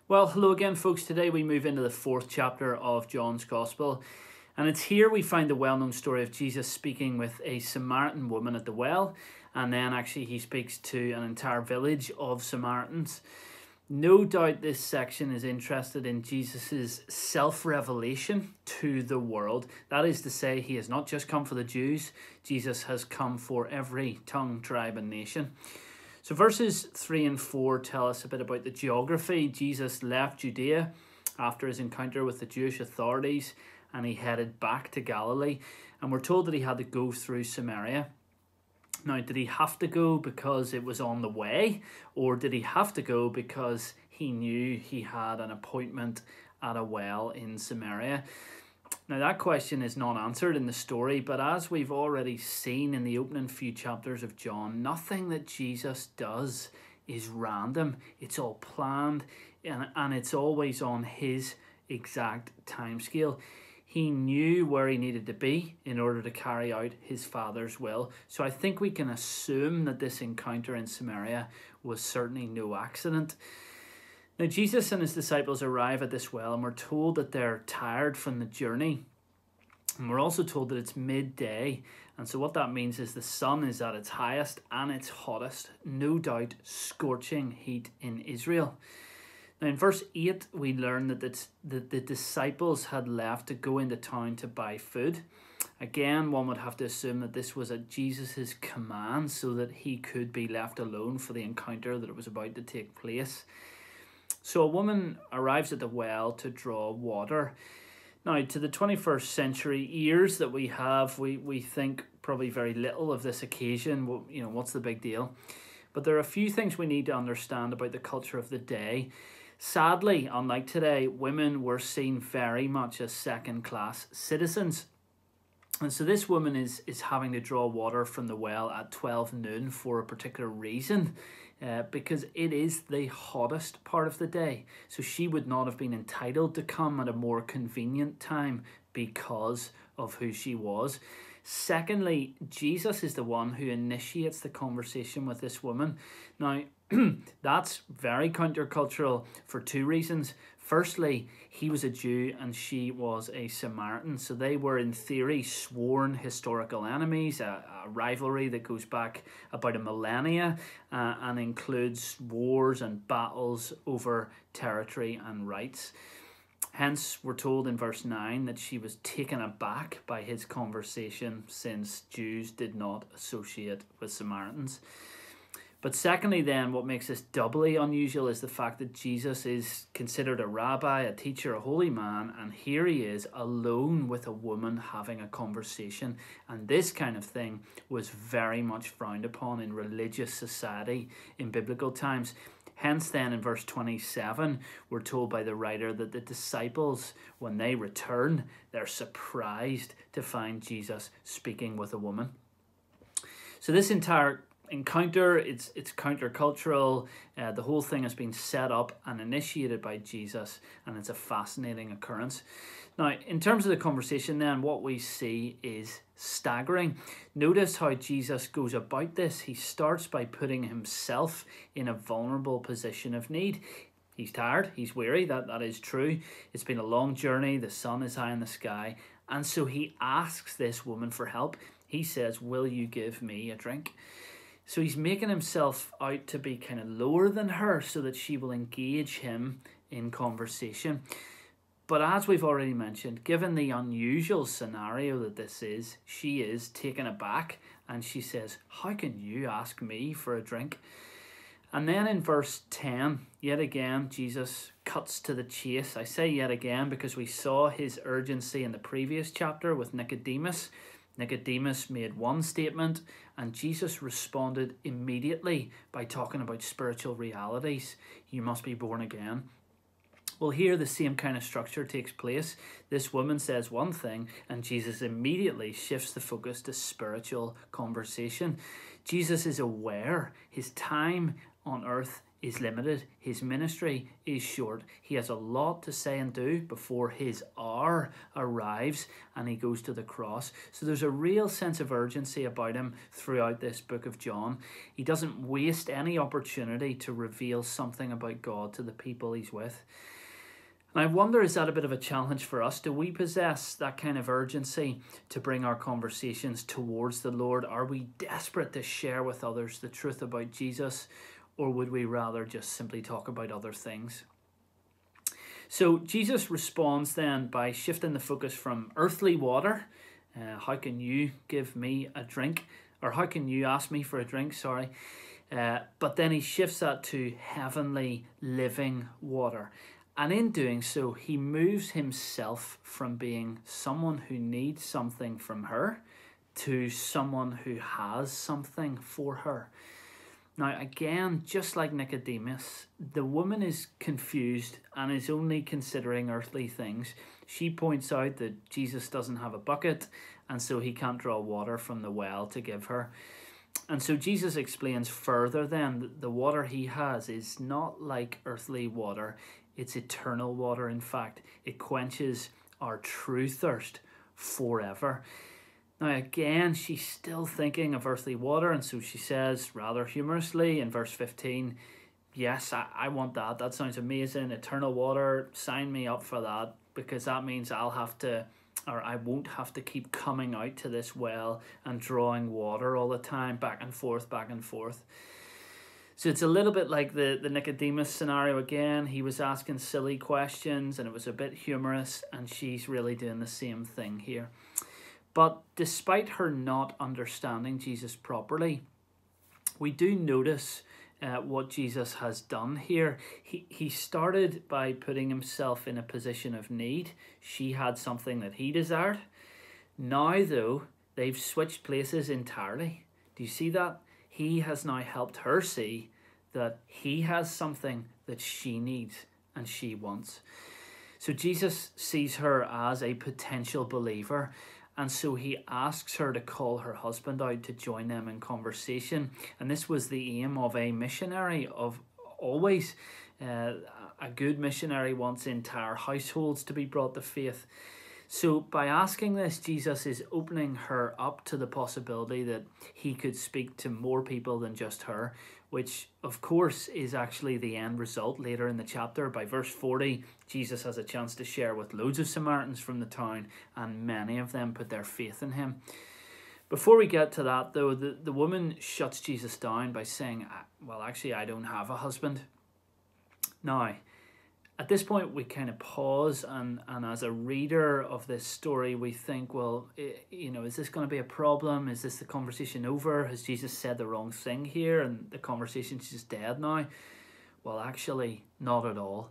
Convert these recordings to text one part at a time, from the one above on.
Well, hello again, folks. Today we move into the fourth chapter of John's Gospel, and it's here we find the well-known story of Jesus speaking with a Samaritan woman at the well, and then actually he speaks to an entire village of Samaritans. No doubt this section is interested in Jesus' self-revelation to the world. That is to say, he has not just come for the Jews, Jesus has come for every tongue, tribe, and nation. So verses 3 and 4 tell us a bit about the geography. Jesus left Judea after his encounter with the Jewish authorities and he headed back to Galilee. And we're told that he had to go through Samaria. Now, did he have to go because it was on the way? Or did he have to go because he knew he had an appointment at a well in Samaria? Now, that question is not answered in the story, but as we've already seen in the opening few chapters of John, nothing that Jesus does is random. It's all planned, and it's always on his exact timescale. He knew where he needed to be in order to carry out his Father's will. So I think we can assume that this encounter in Samaria was certainly no accident. Now, Jesus and his disciples arrive at this well, and we're told that they're tired from the journey. And we're also told that it's midday. And so what that means is the sun is at its highest and its hottest, no doubt scorching heat in Israel. Now, in verse 8, we learn that the disciples had left to go into town to buy food. Again, one would have to assume that this was at Jesus' command so that he could be left alone for the encounter that was about to take place. So a woman arrives at the well to draw water. Now, to the 21st century ears that we have, we think probably very little of this occasion. Well, what's the big deal? But there are a few things we need to understand about the culture of the day. Sadly, unlike today, women were seen very much as second-class citizens. And so this woman is having to draw water from the well at 12 noon for a particular reason. Because it is the hottest part of the day. So she would not have been entitled to come at a more convenient time because of who she was. Secondly, Jesus is the one who initiates the conversation with this woman. Now, that's very countercultural for two reasons. Firstly, he was a Jew and she was a Samaritan, so they were in theory sworn historical enemies, a rivalry that goes back about a millennia and includes wars and battles over territory and rights. Hence, we're told in verse 9 that she was taken aback by his conversation since Jews did not associate with Samaritans. But secondly then, what makes this doubly unusual is the fact that Jesus is considered a rabbi, a teacher, a holy man, and here he is alone with a woman having a conversation. And this kind of thing was very much frowned upon in religious society in biblical times. Hence then in verse 27, we're told by the writer that the disciples, when they return, they're surprised to find Jesus speaking with a woman. So this entire encounter, it's countercultural. The whole thing has been set up and initiated by Jesus, and it's a fascinating occurrence. Now, in terms of the conversation then, what we see is staggering. Notice how Jesus goes about this. He starts by putting himself in a vulnerable position of need. He's tired, he's weary, that is true. It's been a long journey, the sun is high in the sky, and so he asks this woman for help. He says, "Will you give me a drink?" So he's making himself out to be kind of lower than her so that she will engage him in conversation. But as we've already mentioned, given the unusual scenario that this is, she is taken aback and she says, "How can you ask me for a drink?" And then in verse 10, yet again, Jesus cuts to the chase. I say yet again because we saw his urgency in the previous chapter with Nicodemus. Nicodemus made one statement and Jesus responded immediately by talking about spiritual realities. You must be born again. Well, here the same kind of structure takes place. This woman says one thing and Jesus immediately shifts the focus to spiritual conversation. Jesus is aware his time on earth is limited. His ministry is short. He has a lot to say and do before his hour arrives and he goes to the cross. So there's a real sense of urgency about him throughout this book of John. He doesn't waste any opportunity to reveal something about God to the people he's with. And I wonder, is that a bit of a challenge for us? Do we possess that kind of urgency to bring our conversations towards the Lord? Are we desperate to share with others the truth about Jesus? Or would we rather just simply talk about other things? So Jesus responds then by shifting the focus from earthly water, how can you give me a drink? Or how can you ask me for a drink, sorry. But then he shifts that to heavenly living water. And in doing so, he moves himself from being someone who needs something from her to someone who has something for her. Now, again, just like Nicodemus, the woman is confused and is only considering earthly things. She points out that Jesus doesn't have a bucket, and so he can't draw water from the well to give her. And so Jesus explains further then that the water he has is not like earthly water. It's eternal water. In fact, it quenches our true thirst forever. Now again, she's still thinking of earthly water, and so she says rather humorously in verse 15, yes, I want that. That sounds amazing. Eternal water, sign me up for that, because that means I won't have to keep coming out to this well and drawing water all the time, back and forth, back and forth. So it's a little bit like the Nicodemus scenario again. He was asking silly questions and it was a bit humorous, and she's really doing the same thing here. But despite her not understanding Jesus properly, we do notice what Jesus has done here. He started by putting himself in a position of need. She had something that he desired. Now, though, they've switched places entirely. Do you see that? He has now helped her see that he has something that she needs and she wants. So Jesus sees her as a potential believer, and so he asks her to call her husband out to join them in conversation. And this was the aim of a missionary, of always. A good missionary wants entire households to be brought to faith. So by asking this, Jesus is opening her up to the possibility that he could speak to more people than just her, which of course is actually the end result later in the chapter. By verse 40, Jesus has a chance to share with loads of Samaritans from the town, and many of them put their faith in him. Before we get to that though, the woman shuts Jesus down by saying, well, actually, I don't have a husband. Now, at this point, we kind of pause, and as a reader of this story, we think, well, is this going to be a problem? Is this the conversation over? Has Jesus said the wrong thing here and the conversation's just dead now? Well, actually, not at all.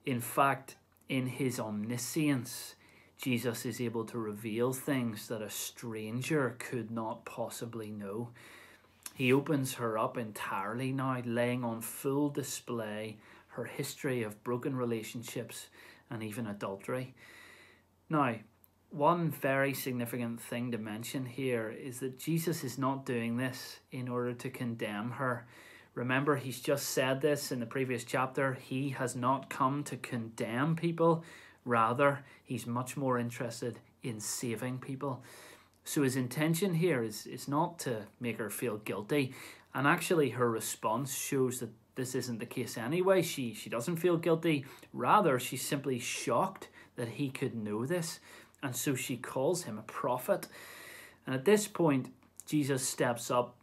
In fact, in his omniscience, Jesus is able to reveal things that a stranger could not possibly know. He opens her up entirely now, laying on full display her history of broken relationships and even adultery. Now, one very significant thing to mention here is that Jesus is not doing this in order to condemn her. Remember, he's just said this in the previous chapter. He has not come to condemn people. Rather, he's much more interested in saving people. So his intention here is not to make her feel guilty. And actually, her response shows that this isn't the case anyway. She doesn't feel guilty. Rather, she's simply shocked that he could know this. And so she calls him a prophet. And at this point, Jesus steps up,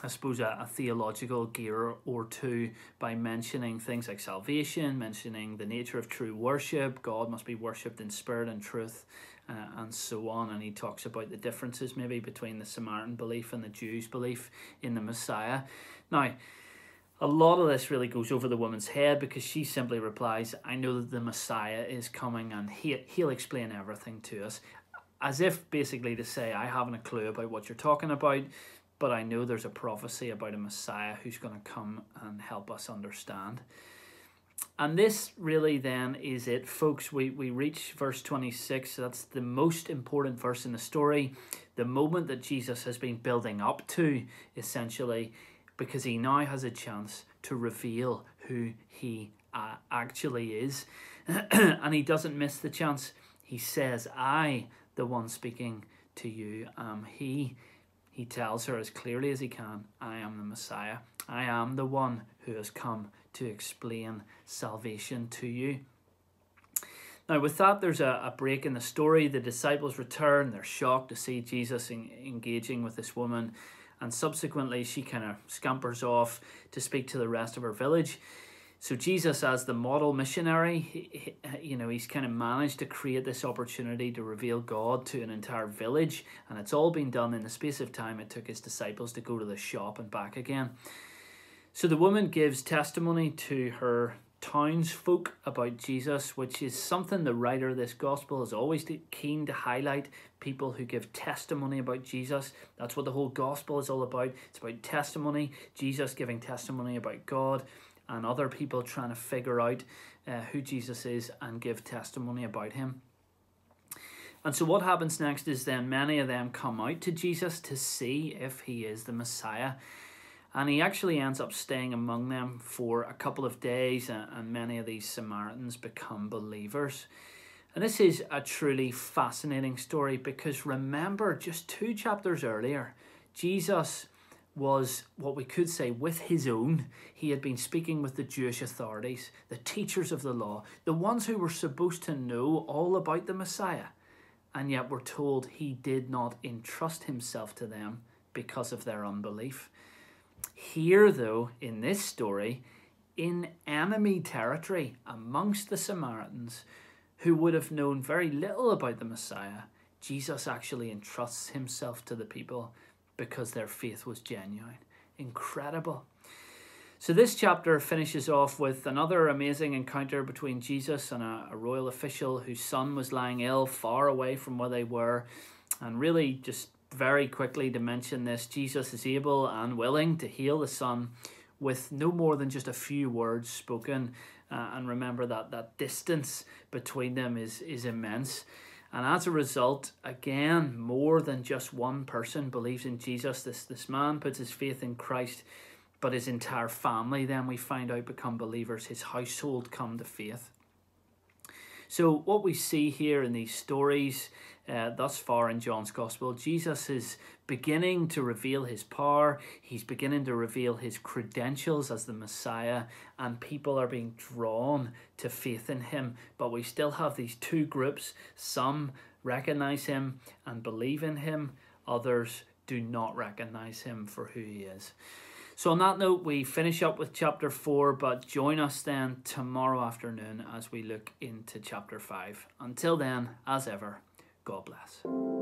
I suppose, a theological gear or two by mentioning things like salvation, mentioning the nature of true worship. God must be worshipped in spirit and truth, and so on. And he talks about the differences maybe between the Samaritan belief and the Jews' belief in the Messiah. Now, a lot of this really goes over the woman's head because she simply replies, I know that the Messiah is coming and he'll explain everything to us. As if basically to say, I haven't a clue about what you're talking about, but I know there's a prophecy about a Messiah who's going to come and help us understand. And this really then is it, folks. We reach verse 26. That's the most important verse in the story. The moment that Jesus has been building up to, essentially, because he now has a chance to reveal who he actually is. And he doesn't miss the chance. He says, I, the one speaking to you, am he. He tells her as clearly as he can, I am the Messiah. I am the one who has come to explain salvation to you. Now with that, there's a break in the story. The disciples return. They're shocked to see Jesus engaging with this woman. And subsequently, she kind of scampers off to speak to the rest of her village. So Jesus, as the model missionary, he's kind of managed to create this opportunity to reveal God to an entire village. And it's all been done in the space of time it took his disciples to go to the shop and back again. So the woman gives testimony to her townsfolk about Jesus, which is something the writer of this gospel is always keen to highlight. People who give testimony about Jesus. That's what the whole gospel is all about. It's about testimony, Jesus giving testimony about God, and other people trying to figure out who Jesus is and give testimony about him. And so what happens next is then many of them come out to Jesus to see if he is the Messiah. And he actually ends up staying among them for a couple of days, and many of these Samaritans become believers. And this is a truly fascinating story, because remember, just 2 chapters earlier, Jesus was what we could say with his own. He had been speaking with the Jewish authorities, the teachers of the law, the ones who were supposed to know all about the Messiah. And yet we're told he did not entrust himself to them because of their unbelief. Here, though, in this story, in enemy territory amongst the Samaritans, who would have known very little about the Messiah, Jesus actually entrusts himself to the people because their faith was genuine. Incredible. So this chapter finishes off with another amazing encounter between Jesus and a royal official whose son was lying ill far away from where they were. And really, just very quickly to mention this, Jesus is able and willing to heal the son with no more than just a few words spoken. And remember that distance between them is immense. And as a result, again, more than just one person believes in Jesus. This man puts his faith in Christ, but his entire family, then we find out, become believers. His household come to faith. So what we see here in these stories thus far in John's Gospel, Jesus is beginning to reveal his power. He's beginning to reveal his credentials as the Messiah, and people are being drawn to faith in him. But we still have these 2 groups. Some recognize him and believe in him. Others do not recognize him for who he is. So on that note, we finish up with chapter 4, but join us then tomorrow afternoon as we look into chapter 5. Until then, as ever, God bless.